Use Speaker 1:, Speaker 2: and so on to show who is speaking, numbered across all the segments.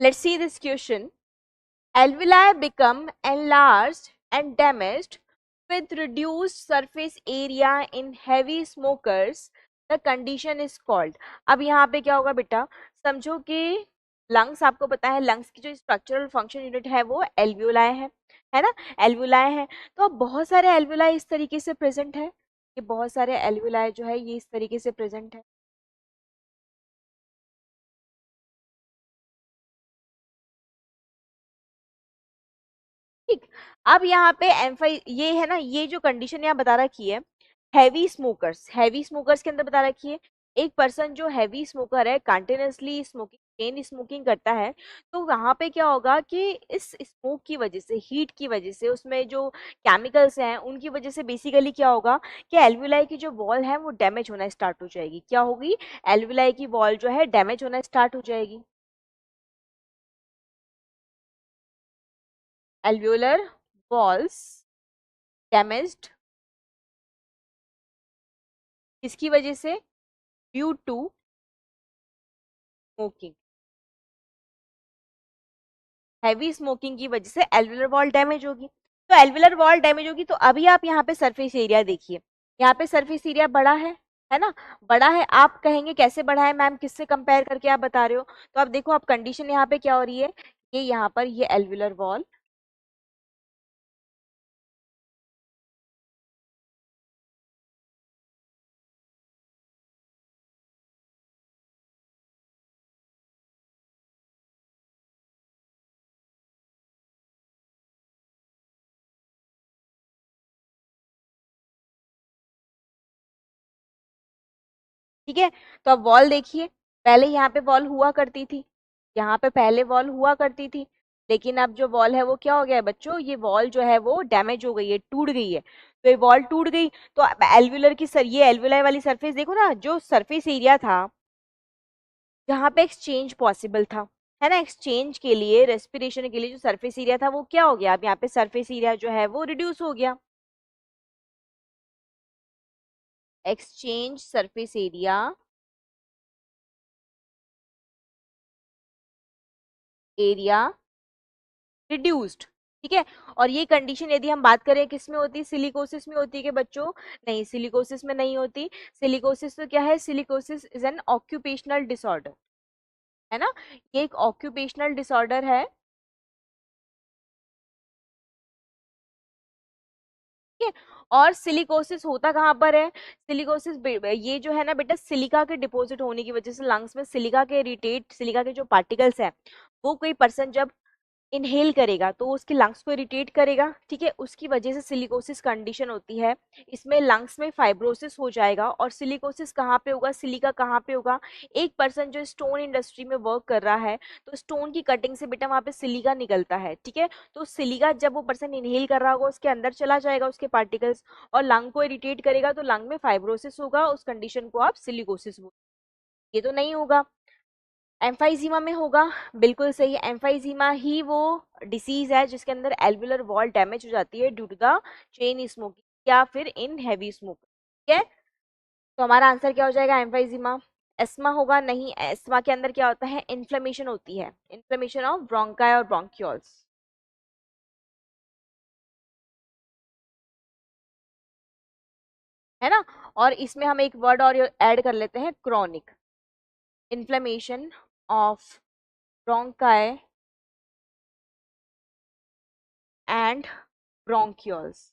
Speaker 1: Let's see this question. Alveoli become enlarged and damaged with reduced surface area in heavy smokers. The condition is called. अब यहाँ पे क्या होगा बेटा, समझो कि लंग्स, आपको पता है लंग्स की जो स्ट्रक्चरल फंक्शन यूनिट है वो एल्वियोलाई है ना, एल्वियोलाई है। तो अब बहुत सारे एल्वियोलाई इस तरीके से प्रेजेंट है, कि बहुत सारे एल्वियोलाई जो है ये इस तरीके से प्रेजेंट है। ठीक, अब यहाँ पे एम्फाई ये है ना, ये जो कंडीशन यहाँ बता रखी है, हैवी स्मोकर्स के अंदर बता रखी है। एक पर्सन जो हैवी स्मोकर है, कंटिन्यूअसली स्मोकिंग, चेन स्मोकिंग करता है, तो वहां पे क्या होगा कि इस स्मोक की वजह से, हीट की वजह से, उसमें जो केमिकल्स हैं उनकी वजह से बेसिकली क्या होगा कि एल्वियोलाई की जो वॉल है वो डैमेज होना स्टार्ट हो जाएगी। क्या होगी, एल्वियोलाई की वॉल जो है डैमेज होना स्टार्ट हो जाएगी। एल्वियोलर वॉल्स डैमेज्ड किसकी वजह से, due to smoking, heavy smoking की वजह से एल्वियुलर वॉल डैमेज होगी। तो एल्वियुलर वॉल डैमेज होगी, तो अभी आप यहाँ पे सरफेस एरिया देखिए, यहाँ पे सरफेस एरिया बड़ा है ना, बड़ा है। आप कहेंगे कैसे बड़ा है मैम, किससे कंपेयर करके आप बता रहे हो, तो आप देखो, आप कंडीशन यहाँ पे क्या हो रही है, ये यहाँ पर ये एल्वियुलर वॉल, ठीक है। तो अब वॉल देखिए, पहले यहाँ पे वॉल हुआ करती थी, यहाँ पे पहले वॉल हुआ करती थी, लेकिन अब जो वॉल है वो क्या हो गया है बच्चों, ये वॉल जो है वो डैमेज हो गई है, टूट गई है। तो ये वॉल टूट गई, तो अब एल्वियुलर की ये एल्वियोलाई वाली सरफेस देखो ना, जो सरफेस एरिया था जहाँ पे एक्सचेंज पॉसिबल था, है ना, एक्सचेंज के लिए, रेस्पिरेशन के लिए जो सरफेस एरिया था वो क्या हो गया, अब यहाँ पे सरफेस एरिया जो है वो रिड्यूस हो गया। एक्सचेंज सरफेस एरिया रिड्यूस्ड, ठीक है। और ये कंडीशन यदि हम बात करें किस में होती है, सिलिकोसिस में होती है कि बच्चों, नहीं, सिलिकोसिस में नहीं होती। सिलिकोसिस तो क्या है, silicosis is an occupational disorder, है ना, ये एक ऑक्यूपेशनल डिसऑर्डर है, ठीक है। और सिलिकोसिस होता कहाँ पर है, सिलिकोसिस ये जो है ना बेटा, सिलिका के डिपॉजिट होने की वजह से लंग्स में सिलिका के इरिटेट, सिलिका के जो पार्टिकल्स है वो कोई पर्सन जब इनहेल करेगा तो उसके लंग्स को इरिटेट करेगा, ठीक है, उसकी वजह से सिलिकोसिस कंडीशन होती है। इसमें लंग्स में फाइब्रोसिस हो जाएगा, और सिलिकोसिस कहाँ पे होगा, सिलिका कहाँ पे होगा, एक पर्सन जो स्टोन इंडस्ट्री में वर्क कर रहा है, तो स्टोन की कटिंग से बेटा वहां पे सिलिका निकलता है, ठीक है। तो सिलिका जब वो पर्सन इनहेल कर रहा होगा उसके अंदर चला जाएगा उसके पार्टिकल्स, और लंग को इरिटेट करेगा, तो लंग में फाइब्रोसिस होगा, उस कंडीशन को आप सिलिकोसिस बोलते हैं। ये तो नहीं होगा, एम्फाइजीमा में होगा, बिल्कुल सही। एम्फाइजीमा ही वो डिसीज है जिसके अंदर एल्वियुलर वॉल डैमेज हो जाती है due to the chain smoking या फिर इन हैवी स्मोक, ठीक है। तो हमारा आंसर क्या हो जाएगा, एम्फाइजीमा। एस्मा होगा, नहीं, एस्मा के अंदर क्या होता है, इन्फ्लेमेशन होती है, इन्फ्लेमेशन ऑफ ब्रोंकाई और ब्रोंक्यूल्स, है ना। और इसमें हम एक वर्ड और ऐड कर लेते हैं, chronic, inflammation of bronchi and bronchioles,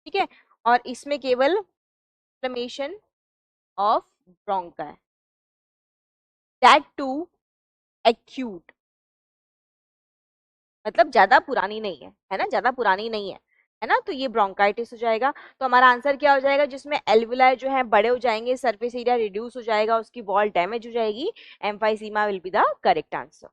Speaker 1: ठीक है। और इसमें केवल inflammation of bronchi, that too acute, मतलब ज्यादा पुरानी नहीं है ना, ज्यादा पुरानी नहीं है ना, तो ये ब्रोंकाइटिस हो जाएगा। तो हमारा आंसर क्या हो जाएगा, जिसमें एल्वियोलाई जो है बड़े हो जाएंगे, सरफेस एरिया रिड्यूस हो जाएगा, उसकी वॉल डैमेज हो जाएगी, emphysema will be the correct answer.